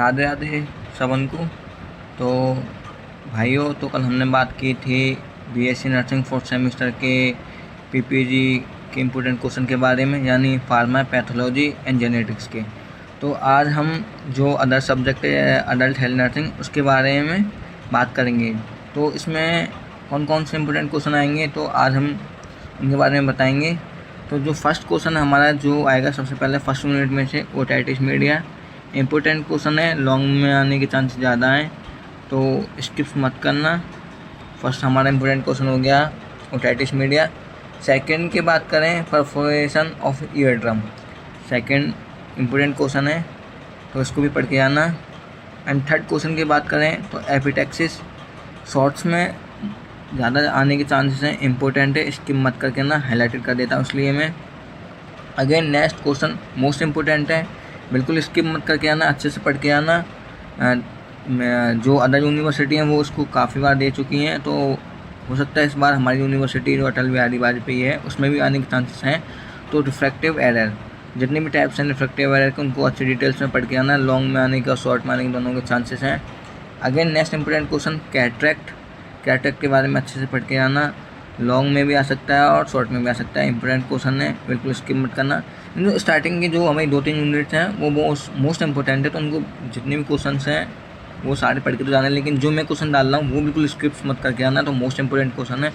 राधे राधे सबन को। तो भाइयों, तो कल हमने बात की थी बीएससी नर्सिंग फोर्थ सेमेस्टर के पीपीजी के इम्पोर्टेंट क्वेश्चन के बारे में, यानी फार्मा, पैथोलॉजी एंड जेनेटिक्स के। तो आज हम जो अदर सब्जेक्ट है अडल्ट हेल्थ नर्सिंग, उसके बारे में बात करेंगे। तो इसमें कौन कौन से इम्पोर्टेंट क्वेश्चन आएंगे, तो आज हम उनके बारे में बताएंगे। तो जो फर्स्ट क्वेश्चन हमारा जो आएगा सबसे पहले फर्स्ट यूनिट में से, ओटाइटिस मीडिया। इम्पोर्टेंट क्वेश्चन है, लॉन्ग में आने के चांस ज़्यादा हैं, तो स्किप्स मत करना। फर्स्ट हमारा इम्पोर्टेंट क्वेश्चन हो गया ओटाइटिस मीडिया। सेकंड की बात करें, perforation of ear drum, second important question है, तो इसको भी पढ़ के आना। एंड थर्ड क्वेश्चन की बात करें तो एपिटैक्सिस, शॉर्ट्स में ज़्यादा आने के चांसेस हैं, इम्पोर्टेंट है, स्किप मत करके ना, हाईलाइटेड कर देता हूँ इसलिए मैं। Again next question most important है, बिल्कुल स्किप मत करके आना, अच्छे से पढ़ के आना। जो अदर यूनिवर्सिटी हैं वो उसको काफ़ी बार दे चुकी हैं, तो हो सकता है इस बार हमारी यूनिवर्सिटी जो अटल बिहारी वाजपेयी है उसमें भी आने के चांसेस हैं। तो रिफ्रैक्टिव एरर, जितने भी टाइप्स हैं रिफ्रैक्टिव एरर के, उनको अच्छी डिटेल्स में पढ़ के आना। लॉन्ग में आने का, शॉर्ट में आने के, दोनों के चांसेस हैं। Again next important question cataract, cataract के बारे में अच्छे से पढ़ के आना। लॉन्ग में भी आ सकता है और शॉर्ट में भी आ सकता है, इंपॉर्टेंट क्वेश्चन है, बिल्कुल स्किप मत करना। जो स्टार्टिंग की जो हमारी 2-3 यूनिट्स हैं वो मोस्ट इंपॉर्टेंट है, तो उनको जितने भी क्वेश्चन हैं वो सारे पढ़ के तो जाना है, लेकिन जो मैं क्वेश्चन डाल रहा हूँ वो बिल्कुल स्किप्स मत करके आना, तो मोस्ट इंपॉर्टेंट क्वेश्चन है।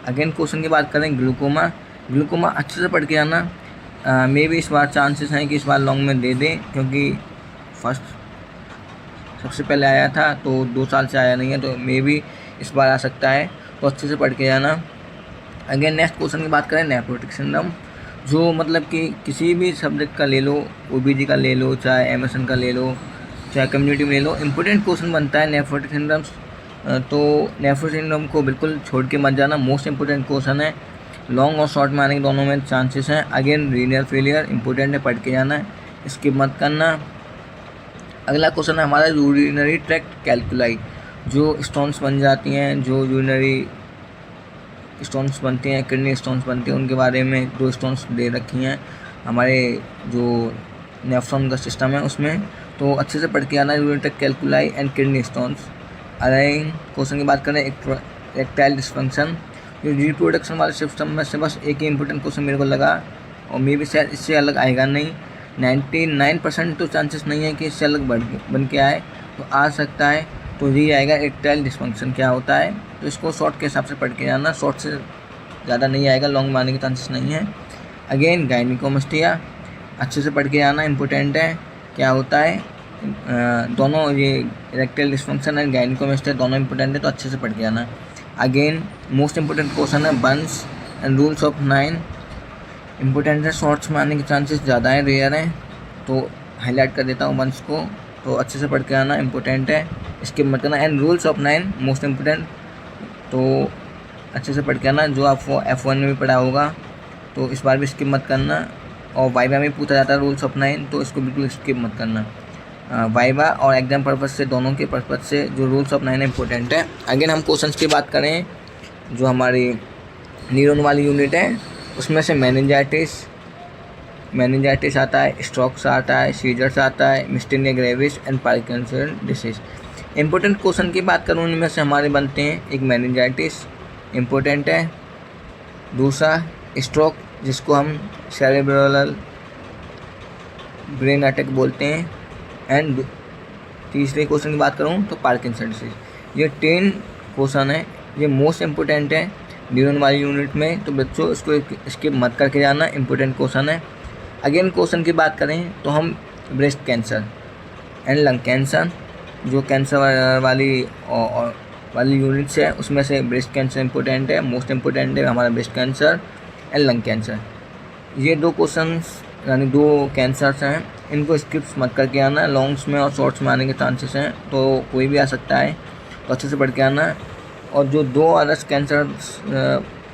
अगेन क्वेश्चन की बात करें, ग्लूकोमा, ग्लूकोमा अच्छे से पढ़ के आना। मे भी इस बार चांसेस हैं कि इस बार लॉन्ग में दे दें, क्योंकि फर्स्ट सबसे पहले आया था तो 2 साल से आया नहीं है, तो मे भी इस बार आ सकता है, तो अच्छे से पढ़ के जाना। अगेन नेक्स्ट क्वेश्चन की बात करें, नेफ्रोटिक सिंड्रोम, जो मतलब कि किसी भी सब्जेक्ट का ले लो, ओबीजी का ले लो, चाहे एमएसएन का ले लो, चाहे कम्युनिटी में ले लो, इंपॉर्टेंट क्वेश्चन बनता है नेफ्रोटिक सिंड्रोम्स। तो नेफ्रोटिक सिंड्रोम को बिल्कुल छोड़ के मत जाना, मोस्ट इंपॉर्टेंट क्वेश्चन है। लॉन्ग और शॉर्ट में आने के दोनों में चांसेस हैं। अगेन रीनल फेलियर इंपॉर्टेंट है, पढ़ के जाना है, स्किप मत करना। अगला क्वेश्चन है हमारा यूरिनरी ट्रैक्ट कैल्कुलाई, जो स्टोन्स बन जाती हैं, जो यूरिनरी स्टोन्स बनते हैं, किडनी स्टोन्स बनते हैं, उनके बारे में 2 स्टोन्स दे रखी हैं हमारे जो नेफ्रॉन का सिस्टम है उसमें, तो अच्छे से पढ़ के आना, urinary tract कैल्कुलाई and kidney stones. Again question की बात करें, इरेक्टाइल डिस्फंक्शन, रिप्रोडक्शन वाले सिस्टम में से बस एक ही इंपॉर्टेंट क्वेश्चन मेरे को लगा, और मे भी शायद इससे अलग आएगा नहीं, 99% तो चांसेस नहीं है कि इससे अलग बन के आए, तो आ सकता है। तो ये आएगा इरेक्टाइल डिस्फंक्शन क्या होता है, तो इसको शॉर्ट के हिसाब से पढ़ के जाना, शॉर्ट से ज़्यादा नहीं आएगा, लॉन्ग में आने के चांसेस नहीं है। अगेन गायनिकोमेस्टिया, अच्छे से पढ़ के जाना, इंपॉर्टेंट है, क्या होता है। दोनों ये इरेक्टाइल डिस्फंक्शन एंड गायनिकोमेस्टिया दोनों इंपॉर्टेंट है, तो अच्छे से पढ़ के जाना। अगेन मोस्ट इंपॉर्टेंट क्वेश्चन है Burns and rules of 9, important है, शॉर्ट्स में आने के चांसेस ज़्यादा है, रेयर है, तो हाईलाइट कर देता हूँ बर्न्स को, तो अच्छे से पढ़ के आना, इंपॉर्टेंट है, स्किप मत करना। And rules of 9 most important, तो अच्छे से पढ़ के आना, जो आपको F1 में भी पढ़ा होगा, तो इस बार भी स्किप मत करना। और वाइवा में पूछा जाता है रूल्स ऑफ 9, तो इसको बिल्कुल स्किप मत करना। वाइवा और एग्जाम पर्पज़ से, दोनों के पर्पज़ से जो रूल्स ऑफ 9 इंपॉर्टेंट है। अगेन हम क्वेश्चंस की बात करें, जो हमारी न्यूरॉन वाली यूनिट है उसमें से मेनिंजाइटिस आता है, स्ट्रोक्स आता है, सीजर्स आता है, myasthenia gravis and Parkinson disease. Important question की बात करूँ, उनमें से हमारे बनते हैं, एक मेनिंजाइटिस इंपॉर्टेंट है, दूसरा स्ट्रोक जिसको हम सेरेब्रल ब्रेन अटैक बोलते हैं, एंड तीसरे क्वेश्चन की बात करूँ तो पार्किंसन डिसीज। ये 10 क्वेश्चन है, ये मोस्ट इंपॉर्टेंट है न्यूरॉन वाली यूनिट में, तो बच्चों इसको स्किप मत करके जाना, इंपॉर्टेंट क्वेश्चन है। अगेन क्वेश्चन की बात करें तो हम breast cancer and lung cancer, जो कैंसर वाली यूनिट्स है उसमें से ब्रेस्ट कैंसर इंपॉर्टेंट है, मोस्ट इंपॉर्टेंट है हमारा breast cancer and lung cancer. ये 2 क्वेश्चंस यानी 2 कैंसर्स हैं, इनको स्किप्स मत करके आना, लॉन्ग्स में और शॉर्ट्स में आने के चांसेस हैं, तो कोई भी आ सकता है, तो अच्छे से पढ़ के आना। और जो 2 अदर्स कैंसर्स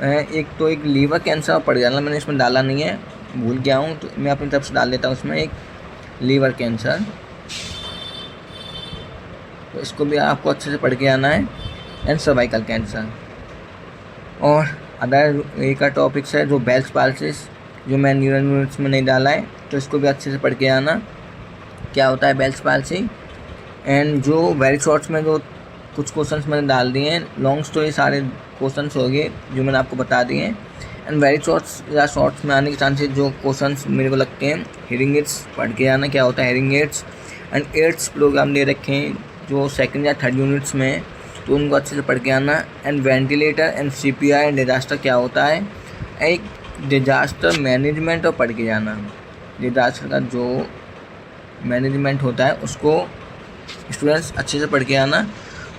हैं, एक लीवर कैंसर पड़ जाना, मैंने इसमें डाला नहीं है, भूल गया हूँ, तो मैं अपनी तरफ से डाल देता हूँ उसमें, एक लीवर कैंसर, तो इसको भी आपको अच्छे से पढ़ के आना है। And cervical cancer. और अदर एक टॉपिक्स है जो बेल्स पाल्सिस, जो मैं न्यूरल यूनिट्स में नहीं डाला है, तो इसको भी अच्छे से पढ़ के आना, क्या होता है बेल्स पाल्सी एंड जो वेरी शॉर्ट्स में जो कुछ क्वेश्चंस मैंने डाल दिए हैं, लॉन्ग स्टोरी सारे क्वेश्चंस हो गए जो मैंने आपको बता दिए हैं। एंड वेरी शॉर्ट्स या शॉर्ट्स में आने के चांसेस जो क्वेश्चंस मेरे को लगते हैं, हेयरिंग एड्स पढ़ के आना क्या होता है hearing aids, and aids program दे रखे हैं जो सेकंड या थर्ड यूनिट्स में, तो उनको अच्छे से पढ़ के आना। And ventilator and CPR and disaster क्या होता है, एक डिजास्टर मैनेजमेंट और पढ़ के जाना। डिजास्टर का जो मैनेजमेंट होता है उसको स्टूडेंट्स अच्छे से पढ़ के आना।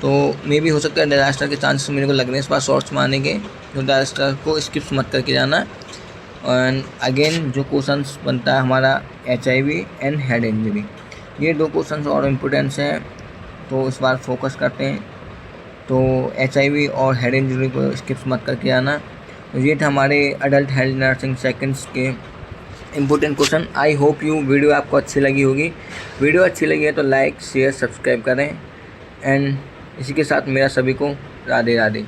तो मे भी हो सकता है डिजास्टर के चांसेस मेरे को लग रहे हैं इस बार शॉर्ट्स में आने के, तो डिजास्टर को स्किप मत करके जाना। एंड अगेन जो क्वेश्चंस बनता है हमारा HIV एंड हेड इंजरी, ये 2 क्वेश्चंस और इम्पोर्टेंस हैं, तो इस बार फोकस करते हैं। तो HIV और हेड इंजरी को स्किप मत करके आना। तो ये था हमारे अडल्ट हेल्थ नर्सिंग सेकंड्स के important question. I hope you video आपको अच्छी लगी होगी। वीडियो अच्छी लगी है तो लाइक शेयर सब्सक्राइब करें। एंड इसी के साथ मेरा सभी को राधे राधे।